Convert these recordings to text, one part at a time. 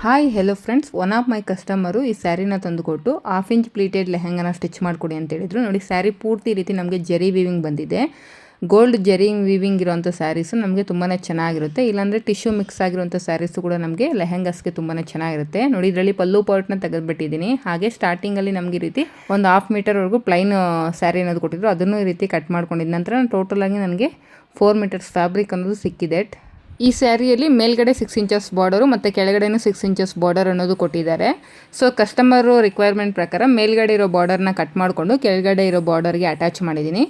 Hi hello friends, one of my customer ಈ ಸ್ಯಾರಿನ ತಂದುಕೊಟ್ಟು 1/2 inch pleated ಲೆಹಂಗಾನ stitch ಮಾಡಿಕೊಡಿ ಅಂತ ಹೇಳಿದ್ರು. ನೋಡಿ, ಸ್ಯಾರಿ ಪೂರ್ತಿ ರೀತಿ ನಮಗೆ ಜರಿ ವೀವಿಂಗ್ ಬಂದಿದೆ. ಗೋಲ್ಡ್ ಜರಿ ವೀವಿಂಗ್ ಇರೋಂಥ ಸ್ಯಾರೀಸು ನಮಗೆ ತುಂಬಾ ಚೆನ್ನಾಗಿರುತ್ತೆ. ಇಲ್ಲಾಂದರೆ ಟಿಶ್ಯೂ ಮಿಕ್ಸ್ ಆಗಿರುವಂಥ ಸ್ಯಾರೀಸು ಕೂಡ ನಮಗೆ ಲೆಹಂಗಾಸ್ಗೆ ತುಂಬಾ ಚೆನ್ನಾಗಿರುತ್ತೆ. ನೋಡಿ, ಇದರಲ್ಲಿ ಪಲ್ಲು ಪಾರ್ಟ್ನ ತೆಗೆದುಬಿಟ್ಟಿದ್ದೀನಿ. ಹಾಗೆ ಸ್ಟಾರ್ಟಿಂಗಲ್ಲಿ ನಮಗೆ ಈ ರೀತಿ ಒಂದು 1/2 ಮೀಟರ್ವರೆಗೂ ಪ್ಲೈನ್ ಸ್ಯಾರಿ ಅನ್ನೋದು ಕೊಟ್ಟಿದ್ರು. ಅದನ್ನು ಈ ರೀತಿ ಕಟ್ ಮಾಡ್ಕೊಂಡಿದ್ದ ನಂತರ ಟೋಟಲಾಗಿ ನನಗೆ 4 ಮೀಟರ್ಸ್ ಫ್ಯಾಬ್ರಿಕ್ ಅನ್ನೋದು ಸಿಕ್ಕಿದೆ. ಈ ಸ್ಯಾರಿಯಲ್ಲಿ ಮೇಲ್ಗಡೆ 6 ಇಂಚಸ್ ಬಾರ್ಡರು ಮತ್ತು ಕೆಳಗಡೆನೂ 6 ಇಂಚಸ್ ಬಾರ್ಡರ್ ಅನ್ನೋದು ಕೊಟ್ಟಿದ್ದಾರೆ. ಸೊ ಕಸ್ಟಮರು ರಿಕ್ವೈರ್ಮೆಂಟ್ ಪ್ರಕಾರ ಮೇಲ್ಗಡೆ ಇರೋ ಬಾರ್ಡರ್ನ ಕಟ್ ಮಾಡಿಕೊಂಡು ಕೆಳಗಡೆ ಇರೋ ಬಾರ್ಡರ್ಗೆ ಅಟ್ಯಾಚ್ ಮಾಡಿದ್ದೀನಿ.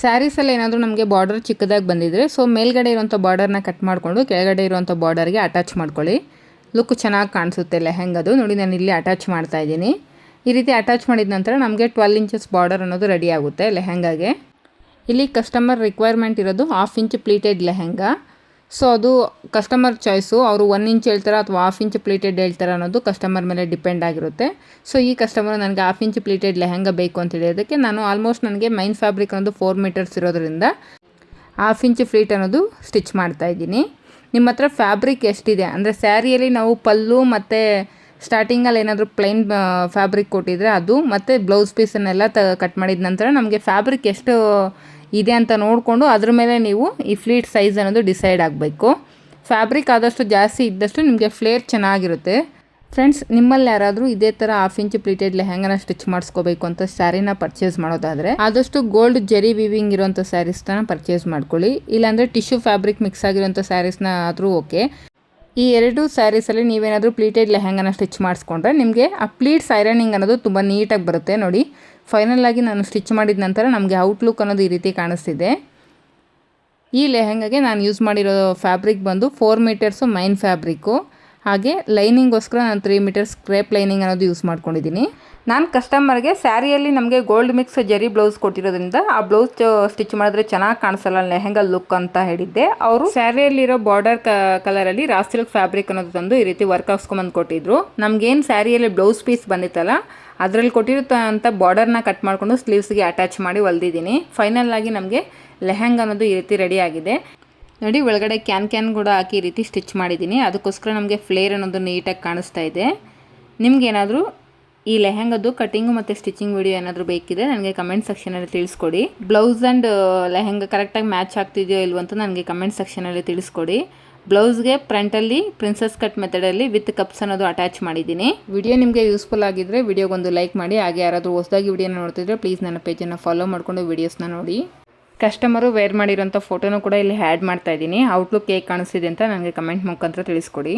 ಸ್ಯಾರೀಸಲ್ಲಿ ಏನಾದರೂ ನಮಗೆ ಬಾರ್ಡರ್ ಚಿಕ್ಕದಾಗಿ ಬಂದಿದ್ದರೆ ಮೇಲ್ಗಡೆ ಇರೋಂಥ ಬಾರ್ಡರ್ನ ಕಟ್ ಮಾಡಿಕೊಂಡು ಕೆಳಗಡೆ ಇರೋಂಥ ಬಾರ್ಡರ್ಗೆ ಅಟ್ಯಾಚ್ ಮಾಡ್ಕೊಳ್ಳಿ. ಲುಕ್ ಚೆನ್ನಾಗಿ ಕಾಣಿಸುತ್ತೆ ಲೆಹಂಗದು. ನೋಡಿ, ನಾನು ಇಲ್ಲಿ ಅಟ್ಯಾಚ್ ಮಾಡ್ತಾಯಿದ್ದೀನಿ. ಈ ರೀತಿ ಅಟ್ಯಾಚ್ ಮಾಡಿದ ನಂತರ ನಮಗೆ 12 ಇಂಚಸ್ ಬಾರ್ಡರ್ ಅನ್ನೋದು ರೆಡಿ ಆಗುತ್ತೆ ಲೆಹಂಗಾಗೆ. ಇಲ್ಲಿ ಕಸ್ಟಮರ್ ರಿಕ್ವೈರ್ಮೆಂಟ್ ಇರೋದು 1/2 ಇಂಚ್ ಪ್ಲೀಟೆಡ್ ಲೆಹಂಗಾ. ಸೊ ಅದು ಕಸ್ಟಮರ್ ಚಾಯ್ಸು. ಅವರು 1 ಇಂಚ್ ಹೇಳ್ತಾರೆ ಅಥವಾ 1/2 ಇಂಚ್ ಪ್ಲೀಟೆಡ್ ಹೇಳ್ತಾರೆ ಅನ್ನೋದು ಕಸ್ಟಮರ್ ಮೇಲೆ ಡಿಪೆಂಡ್ ಆಗಿರುತ್ತೆ. ಸೊ ಈ ಕಸ್ಟಮರ್ ನನಗೆ 1/2 ಇಂಚ್ ಪ್ಲೀಟೆಡ್ ಲೆಹಂಗಾ ಬೇಕು ಅಂತ ಹೇಳಿದ್ದಕ್ಕೆ ನಾನು ಆಲ್ಮೋಸ್ಟ್ ನನಗೆ ಮೈನ್ ಫ್ಯಾಬ್ರಿಕ್ ಅನ್ನೋದು 4 ಮೀಟರ್ಸ್ ಇರೋದ್ರಿಂದ 1/2 ಇಂಚ್ ಫ್ಲೀಟ್ ಅನ್ನೋದು ಸ್ಟಿಚ್ ಮಾಡ್ತಾಯಿದ್ದೀನಿ. ನಿಮ್ಮ ಹತ್ರ ಫ್ಯಾಬ್ರಿಕ್ ಎಷ್ಟಿದೆ ಅಂದರೆ ಸ್ಯಾರಿಯಲ್ಲಿ ನಾವು ಪಲ್ಲು ಮತ್ತು ಸ್ಟಾರ್ಟಿಂಗಲ್ಲಿ ಏನಾದರೂ ಪ್ಲೈನ್ ಫ್ಯಾಬ್ರಿಕ್ ಕೊಟ್ಟಿದ್ರೆ ಅದು ಮತ್ತು ಬ್ಲೌಸ್ ಪೀಸನ್ನೆಲ್ಲ ಕಟ್ ಮಾಡಿದ ನಂತರ ನಮಗೆ ಫ್ಯಾಬ್ರಿಕ್ ಎಷ್ಟು ಇದೆ ಅಂತ ನೋಡಿಕೊಂಡು ಅದ್ರ ಮೇಲೆ ನೀವು ಈ ಫ್ಲೀಟ್ ಸೈಜ್ ಅನ್ನೋದು ಡಿಸೈಡ್ ಆಗಬೇಕು. ಫ್ಯಾಬ್ರಿಕ್ ಆದಷ್ಟು ಜಾಸ್ತಿ ಇದ್ದಷ್ಟು ನಿಮಗೆ ಫ್ಲೇರ್ ಚೆನ್ನಾಗಿರುತ್ತೆ. ಫ್ರೆಂಡ್ಸ್, ನಿಮ್ಮಲ್ಲಿ ಯಾರಾದರೂ ಇದೇ ಥರ 1/2 ಇಂಚ್ ಪ್ಲೀಟೆಡ್ ಲೆಹಂಗಾನ ಸ್ಟಿಚ್ ಮಾಡಿಸ್ಕೋಬೇಕು ಅಂತ ಸ್ಯಾರಿನ ಪರ್ಚೇಸ್ ಮಾಡೋದಾದರೆ ಆದಷ್ಟು ಗೋಲ್ಡ್ ಜರಿ ವೀವಿಂಗ್ ಇರೋಂಥ ಸ್ಯಾರೀಸ್ನ ಪರ್ಚೇಸ್ ಮಾಡ್ಕೊಳ್ಳಿ. ಇಲ್ಲಾಂದರೆ ಟಿಶ್ಯೂ ಫ್ಯಾಬ್ರಿಕ್ ಮಿಕ್ಸ್ ಆಗಿರೋಂಥ ಸ್ಯಾರೀಸ್ನ ಆದರೂ ಓಕೆ. ಈ 2 ಸ್ಯಾರೀಸಲ್ಲಿ ನೀವೇನಾದರೂ ಪ್ಲೀಟೆಡ್ ಲೆಹಂಗಾನ ಸ್ಟಿಚ್ ಮಾಡಿಸ್ಕೊಂಡ್ರೆ ನಿಮಗೆ ಆ ಪ್ಲೀಟ್ಸ್ ಐರನಿಂಗ್ ಅನ್ನೋದು ತುಂಬ ನೀಟಾಗಿ ಬರುತ್ತೆ. ನೋಡಿ, ಫೈನಲ್ ಆಗಿ ನಾನು ಸ್ಟಿಚ್ ಮಾಡಿದ ನಂತರ ನಮಗೆ ಔಟ್ಲುಕ್ ಅನ್ನೋದು ಈ ರೀತಿ ಕಾಣಿಸ್ತಿದೆ. ಈ ಲೆಹಂಗಾಗೆ ನಾನು ಯೂಸ್ ಮಾಡಿರೋ ಫ್ಯಾಬ್ರಿಕ್ ಬಂದು 4 ಮೀಟರ್ಸು ಮೈನ್ ಫ್ಯಾಬ್ರಿಕ್ಕು. ಹಾಗೆ ಲೈನಿಂಗೋಸ್ಕರ ನಾನು 3 ಮೀಟರ್ಸ್ ಕ್ರೇಪ್ ಲೈನಿಂಗ್ ಅನ್ನೋದು ಯೂಸ್ ಮಾಡ್ಕೊಂಡಿದ್ದೀನಿ. ನಾನು ಕಸ್ಟಮರ್ಗೆ ಸ್ಯಾರಿಯಲ್ಲಿ ನಮಗೆ ಗೋಲ್ಡ್ ಮಿಕ್ಸ್ ಜರಿ ಬ್ಲೌಸ್ ಕೊಟ್ಟಿರೋದ್ರಿಂದ ಆ ಬ್ಲೌಸ್ ಸ್ಟಿಚ್ ಮಾಡಿದ್ರೆ ಚೆನ್ನಾಗಿ ಕಾಣಿಸಲ್ಲ ಲೆಹಂಗಾ ಲುಕ್ ಅಂತ ಹೇಳಿದ್ದೆ. ಅವರು ಸ್ಯಾರಿಯಲ್ಲಿರೋ ಬಾರ್ಡರ್ ಕಲರಲ್ಲಿ ರಾ ಸಿಲ್ಕ್ ಫ್ಯಾಬ್ರಿಕ್ ಅನ್ನೋದು ತಂದು ಈ ರೀತಿ ವರ್ಕ್ ಹಾಕ್ಸ್ಕೊಂಬಂದು ಕೊಟ್ಟಿದ್ರು. ನಮಗೇನು ಸ್ಯಾರಿಯಲ್ಲಿ ಬ್ಲೌಸ್ ಪೀಸ್ ಬಂದಿತ್ತಲ್ಲ ಅದರಲ್ಲಿ ಕೊಟ್ಟಿರುತ್ತಂಥ ಬಾರ್ಡರ್ನ ಕಟ್ ಮಾಡಿಕೊಂಡು ಸ್ಲೀವ್ಸ್ಗೆ ಅಟ್ಯಾಚ್ ಮಾಡಿ ಹೊಲ್ದಿದ್ದೀನಿ. ಫೈನಲ್ ಆಗಿ ನಮಗೆ ಲೆಹಂಗಾ ಅನ್ನೋದು ಈ ರೀತಿ ರೆಡಿ ಆಗಿದೆ. ನೋಡಿ, ಒಳಗಡೆ ಕ್ಯಾನ್ ಕೂಡ ಹಾಕಿ ಈ ರೀತಿ ಸ್ಟಿಚ್ ಮಾಡಿದ್ದೀನಿ. ಅದಕ್ಕೋಸ್ಕರ ನಮಗೆ ಫ್ಲೇರ್ ಅನ್ನೋದು ನೀಟಾಗಿ ಕಾಣಿಸ್ತಾ ಇದೆ. ನಿಮ್ಗೇನಾದರೂ ಈ ಲೆಹಂಗದ್ದು ಕಟಿಂಗು ಮತ್ತು ಸ್ಟಿಚಿಂಗ್ ವಿಡಿಯೋ ಏನಾದರೂ ಬೇಕಿದೆ ನನಗೆ ಕಮೆಂಟ್ ಸೆಕ್ಷನಲ್ಲಿ ತಿಳಿಸ್ಕೊಡಿ. ಬ್ಲೌಸ್ ಆ್ಯಂಡ್ ಲೆಹಂಗಾ ಕರೆಕ್ಟಾಗಿ ಮ್ಯಾಚ್ ಆಗ್ತಿದೆಯೋ ಇಲ್ವಂತ ನನಗೆ ಕಮೆಂಟ್ ಸೆಕ್ಷನಲ್ಲಿ ತಿಳಿಸ್ಕೊಡಿ. ಬ್ಲೌಸ್ಗೆ ಫ್ರಂಟಲ್ಲಿ ಪ್ರಿನ್ಸಸ್ ಕಟ್ ಮೆಥಡಲ್ಲಿ ವಿತ್ ಕಪ್ಸ್ ಅನ್ನೋದು ಅಟ್ಯಾಚ್ ಮಾಡಿದ್ದೀನಿ. ವಿಡಿಯೋ ನಿಮಗೆ ಯೂಸ್ಫುಲ್ ಆಗಿದ್ದರೆ ವಿಡಿಯೋಗೊಂದು ಲೈಕ್ ಮಾಡಿ. ಹಾಗೆ ಯಾರಾದರೂ ಹೊಸದಾಗಿ ವಿಡಿಯೋನ ನೋಡ್ತಿದ್ರೆ ಪ್ಲೀಸ್ ನನ್ನ ಪೇಜನ್ನು ಫಾಲೋ ಮಾಡಿಕೊಂಡು ವೀಡಿಯೋಸ್ನ ನೋಡಿ. ಕಸ್ಟಮರು ವೇರ್ ಮಾಡಿರೋಂಥ ಫೋಟೋನು ಕೂಡ ಇಲ್ಲಿ ಆ್ಯಡ್ ಮಾಡ್ತಾ ಇದ್ದೀನಿ. ಔಟ್ಲುಕ್ ಹೇಗೆ ಕಾಣಿಸ್ತಿದೆ ಅಂತ ನನಗೆ ಕಮೆಂಟ್ ಮುಖಾಂತರ ತಿಳಿಸ್ಕೊಡಿ.